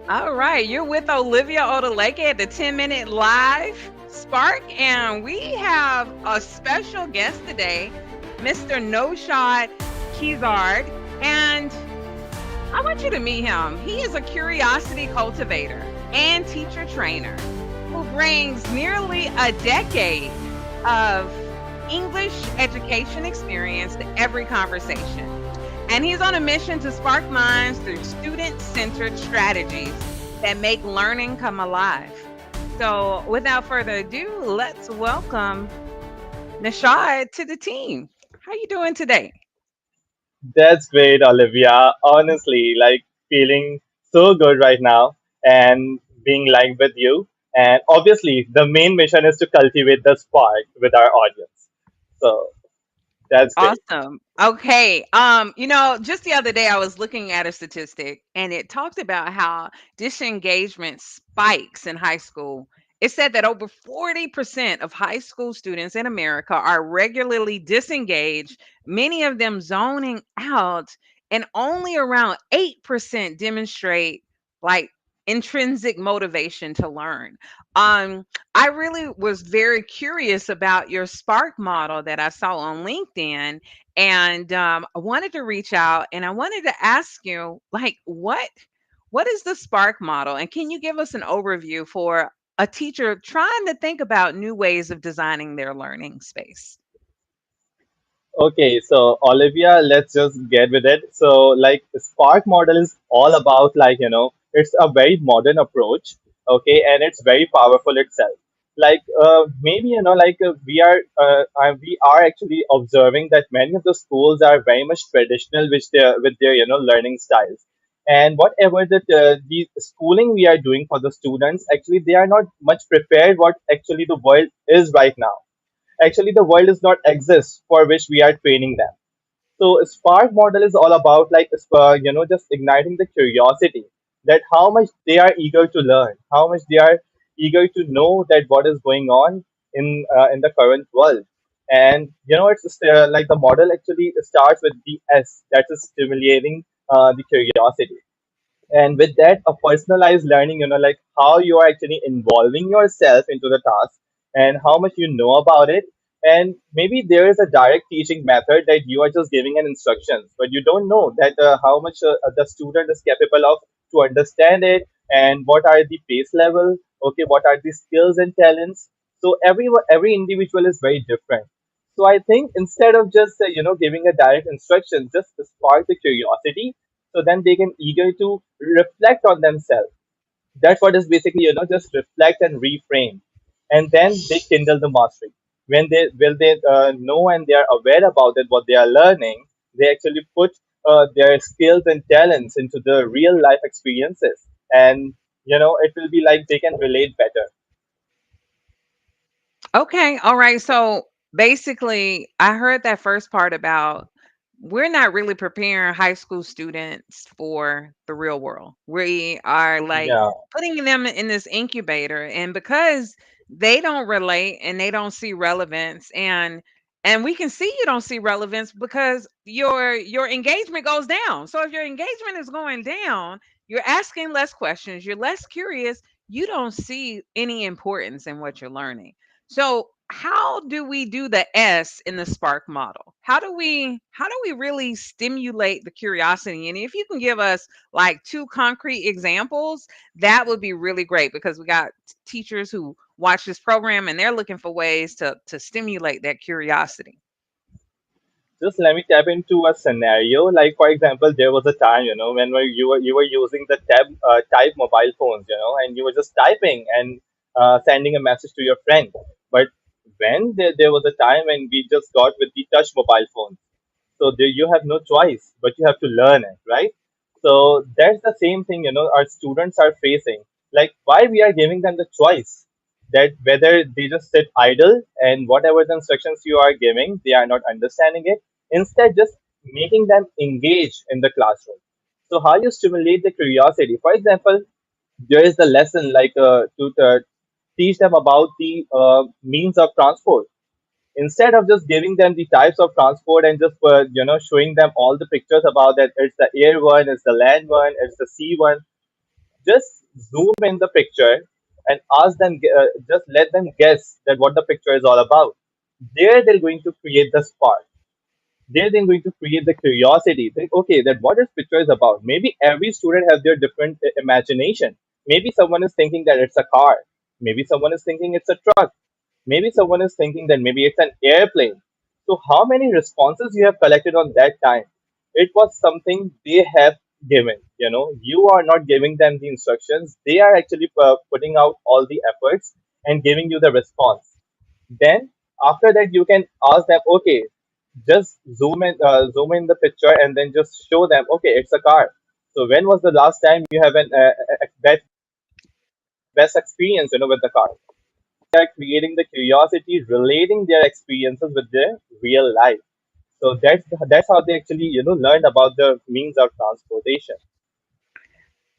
All right, you're with Olivia Odileke at the 10-minute live Spark, and we have a special guest today, Mr. Noushad Nazar, and I want you to meet him. He is a curiosity cultivator and teacher trainer who brings nearly a decade of English education experience to every conversation. And he's on a mission to spark minds through student centered strategies that make learning come alive. So, without further ado, let's welcome Nishad to the team. How you doing today? That's great, Olivia. Honestly, like feeling so good right now and being live with you. And obviously, the main mission is to cultivate the spark with our audience. So that's great. Awesome. Okay. Just the other day I was looking at a statistic and it talked about how disengagement spikes in high school. It said that over 40% of high school students in America are regularly disengaged, many of them zoning out, and only around 8% demonstrate like intrinsic motivation to learn. I really was very curious about your Spark model that I saw on LinkedIn, and I wanted to reach out and I wanted to ask you, like, what is the Spark model, and can you give us an overview for a teacher trying to think about new ways of designing their learning space? Okay, so Olivia, let's just get with it. So, like, the Spark model is all about, it's a very modern approach, okay, and it's very powerful itself. Maybe, we are actually observing that many of the schools are very much traditional with their, learning styles. And whatever the schooling we are doing for the students, actually, they are not much prepared what actually the world is right now. Actually, the world does not exist for which we are training them. So Spark model is all about just igniting the curiosity that how much they are eager to learn, how much they are eager to know that what is going on in the current world. And it's just, like the model actually starts with the S, that is stimulating the curiosity, and with that a personalized learning, like how you are actually involving yourself into the task and how much you know about it. And maybe there is a direct teaching method that you are just giving an instructions, but you don't know that how much the student is capable of to understand it, and what are the pace level, okay, what are the skills and talents. So every individual is very different. So I think instead of just giving a direct instruction, just spark the curiosity, so then they can eager to reflect on themselves. That's what is basically, just reflect and reframe, and then they kindle the mastery. When they know and they are aware about it, what they are learning, they actually put their skills and talents into the real life experiences, and it will be like they can relate better. Okay, all right. So basically, I heard that first part about we're not really preparing high school students for the real world. We are like Yeah. putting them in this incubator, and because they don't relate and they don't see relevance, and we can see you don't see relevance because your engagement goes down. So if your engagement is going down, you're asking less questions, you're less curious, you don't see any importance in what you're learning. So, how do we do the S in the Spark model? How do we really stimulate the curiosity? And if you can give us like two concrete examples, that would be really great because we got teachers who watch this program and they're looking for ways to stimulate that curiosity. Just let me tap into a scenario. Like for example, there was a time, when you were using the type mobile phones, and you were just typing and sending a message to your friend. But when there was a time when we just got with the touch mobile phones, so there you have no choice, but you have to learn it, right? So that's the same thing, our students are facing. Like why we are giving them the choice that whether they just sit idle and whatever the instructions you are giving, they are not understanding it. Instead, just making them engage in the classroom. So how you stimulate the curiosity? For example, there is the lesson to teach them about the means of transport. Instead of just giving them the types of transport and just showing them all the pictures about that, it's the air one, it's the land one, it's the sea one. just zoom in the picture and ask them, just let them guess that what the picture is all about. There they're going to create the spark. They're then going to create the curiosity. Think, okay, that what this picture is about. Maybe every student has their different imagination. Maybe someone is thinking that it's a car. Maybe someone is thinking it's a truck. Maybe someone is thinking that maybe it's an airplane. So how many responses you have collected on that time? It was something they have given. You are not giving them the instructions. They are actually putting out all the efforts and giving you the response. Then after that, you can ask them, okay, just zoom in the picture and then just show them, okay, it's a car. So when was the last time you have an best experience, with the car? They are creating the curiosity, relating their experiences with their real life. So that's how they actually, learned about the means of transportation.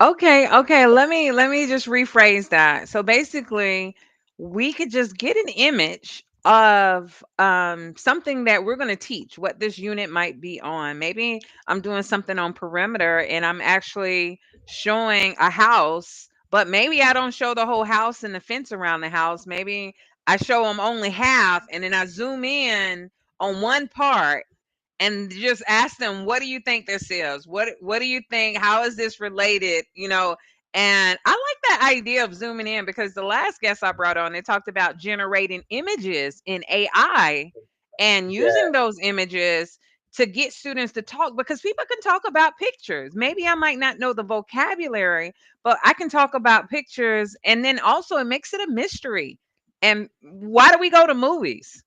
Okay, okay. Let me just rephrase that. So basically, we could just get an image of something that we're going to teach, what this unit might be on. Maybe I'm doing something on perimeter and I'm actually showing a house, but maybe I don't show the whole house and the fence around the house. Maybe I show them only half and then I zoom in on one part and just ask them, what do you think this is, what do you think, how is this related, and I like that idea of zooming in because the last guest I brought on, they talked about generating images in AI and using Yeah, those images to get students to talk, because people can talk about pictures. Maybe I might not know the vocabulary, but I can talk about pictures, and then also it makes it a mystery. And why do we go to movies?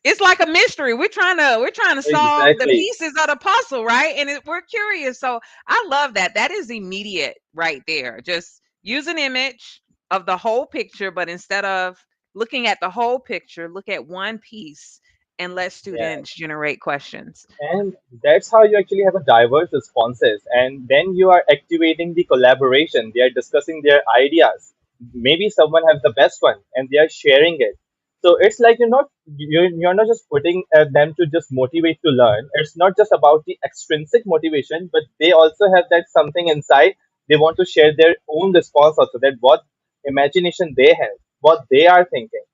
It's like a mystery. We're trying to solve the exactly. pieces of the puzzle, right? And we're curious. So I love that. That is immediate right there. Just use an image of the whole picture, but instead of looking at the whole picture, look at one piece and let Yeah. students generate questions. And that's how you actually have a diverse responses. And then you are activating the collaboration. They are discussing their ideas. Maybe someone has the best one and they are sharing it. So it's like you're not just putting them to just motivate to learn. It's not just about the extrinsic motivation, but they also have that something inside. They want to share their own response also, that what imagination they have, what they are thinking.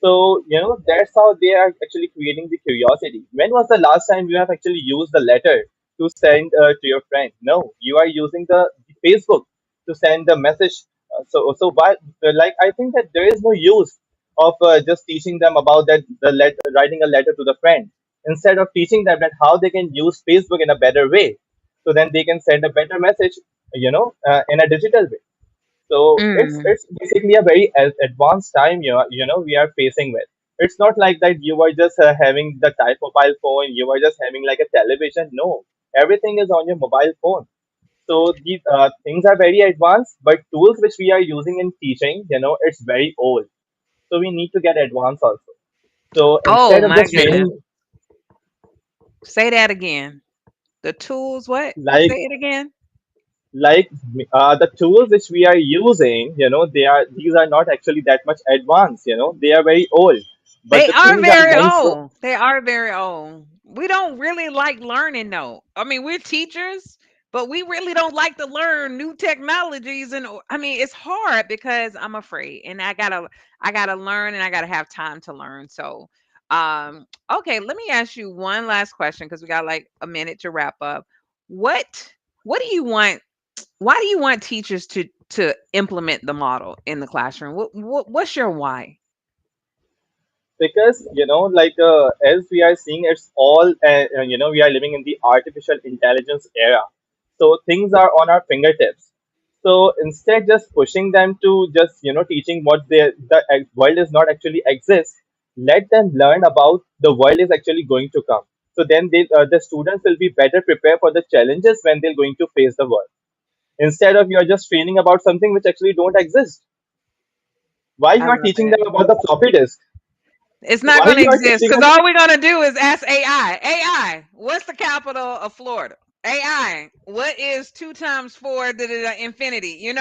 So, that's how they are actually creating the curiosity. When was the last time you have actually used the letter to send to your friend? No, you are using the Facebook to send the message. So why, like, I think that there is no use of just teaching them about that, writing a letter to the friend, instead of teaching them that how they can use Facebook in a better way. So then they can send a better message, in a digital way. So Mm. it's basically a very advanced time we are facing with. It's not like that you are just having the type mobile phone, you are just having like a television. No, everything is on your mobile phone. So these things are very advanced, but tools which we are using in teaching, it's very old. So we need to get advanced also. So Oh instead of my just goodness. training, Say that again. The tools, what? Say like it again. like the tools which we are using, these are not actually that much advanced. They are very old, but They the are things are very going so. old. They are very old. We don't really like learning though. I mean, we're teachers, but we really don't like to learn new technologies, and I mean, it's hard because I'm afraid and I got to learn and I got to have time to learn. So, okay, let me ask you one last question cuz we got like a minute to wrap up. What what do you want, why do you want teachers to implement the model in the classroom? What's your why? Because like as we are seeing, it's all we are living in the artificial intelligence era, so things are on our fingertips. So instead just pushing them to just teaching what the world is not actually exist, let them learn about the world is actually going to come. So then the students will be better prepared for the challenges when they're going to face the world, instead of you're just training about something which actually don't exist. Why I you are love teaching it. them about the floppy disk? It's not Why going to you are exist teaching because them? all we're going to do is ask AI. AI, what's the capital of Florida? AI, what is 2 times 4 to the infinity?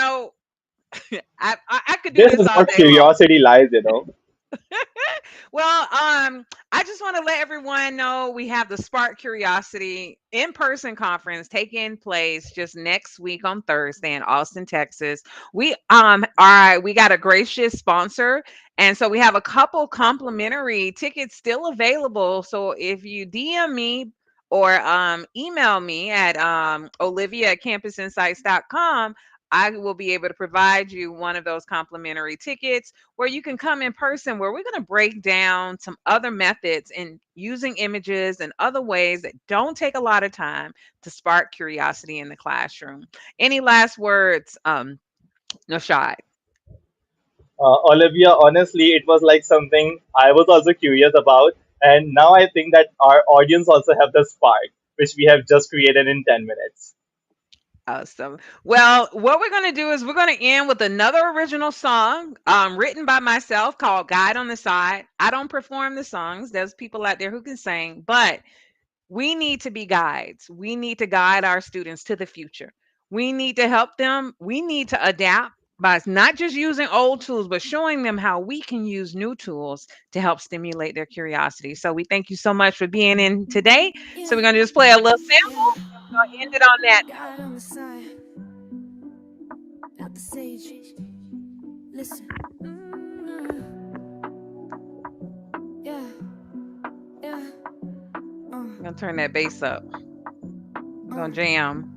I could do This this is all what day long. curiosity lies. Well, I just want to let everyone know we have the Spark Curiosity in-person conference taking place just next week on Thursday in Austin, Texas. We got a gracious sponsor, and so we have a couple complimentary tickets still available. So if you DM me or email me at Olivia at campusinsights.com, I will be able to provide you one of those complimentary tickets where you can come in person, where we're going to break down some other methods in using images and other ways that don't take a lot of time to spark curiosity in the classroom. Any last words, Noushad? Olivia, honestly, it was like something I was also curious about, and now I think that our audience also have the spark, which we have just created in 10 minutes. Awesome. Well, what we're going to do is we're going to end with another original song written by myself called Guide on the Side. I don't perform the songs. There's people out there who can sing, but we need to be guides. We need to guide our students to the future. We need to help them. We need to adapt by not just using old tools, but showing them how we can use new tools to help stimulate their curiosity. So we thank you so much for being in today. So we're Yeah, going to just play a little sample yeah. and we're going to end it on that God on the side, out the sage. Listen. Yeah, yeah. note. I'm going to turn that bass up. We're Uh, going to jam.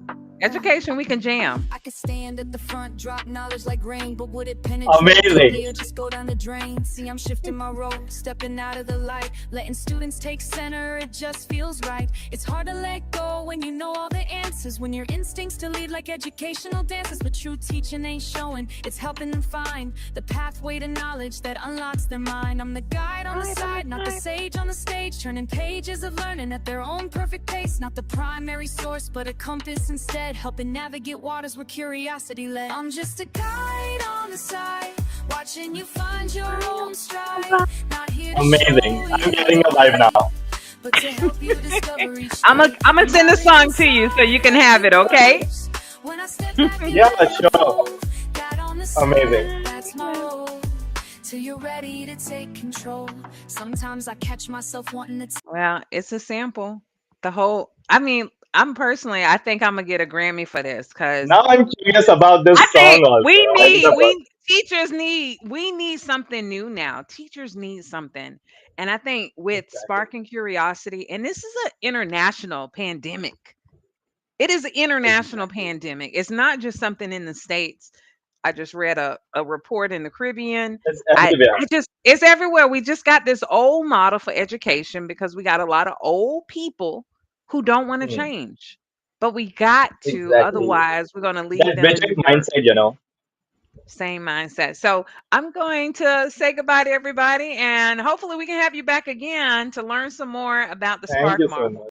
yeah. Education, we can jam. I could stand at the front, drop knowledge like rain, but would it penetrate Amazing. deeply or just go down the drain? See, I'm shifting my role, stepping out of the light, letting students take center, it just feels right. It's hard to let go when you know all the answers, when your instincts to lead like educational dances, but true teaching ain't showing, it's helping them find the pathway to knowledge that unlocks their mind. I'm the guide on the side, not the sage on the stage, turning pages of learning at their own perfect pace, not the primary source, but a compass instead, helping navigate waters where curiosity led. I'm just a guide on the side, watching you find your own stride. Not here to show Amazing. you I'm the getting a vibe way, now. but to help you discover each I'm day. going to send the Knowledge song to you so inside, you can as have it it, okay? grows. When I step back and Yeah, let it sure. unfold, guide on the Amazing. side, that's my role. Till you're ready to take control. Sometimes I catch myself wanting to Well, it's a sample. I mean, I think I'm gonna get a Grammy for this because Now I'm curious about I this song think also. I mean, the we teachers we need something new now. Teachers need something. And I think with exactly, sparking curiosity, and this is an international pandemic. It is an international exactly. pandemic. It's not just something in the States. I just read a report in the Caribbean. It's I everywhere. I just it's everywhere. We just got this old model for education because we got a lot of old people who don't want to Hmm, change. But we got to, exactly. otherwise we're going to leave That them in rigid the dirt. mindset. Same mindset. So I'm going to say goodbye to everybody, and hopefully we can have you back again to learn some more about the Thank Spark you so model. much.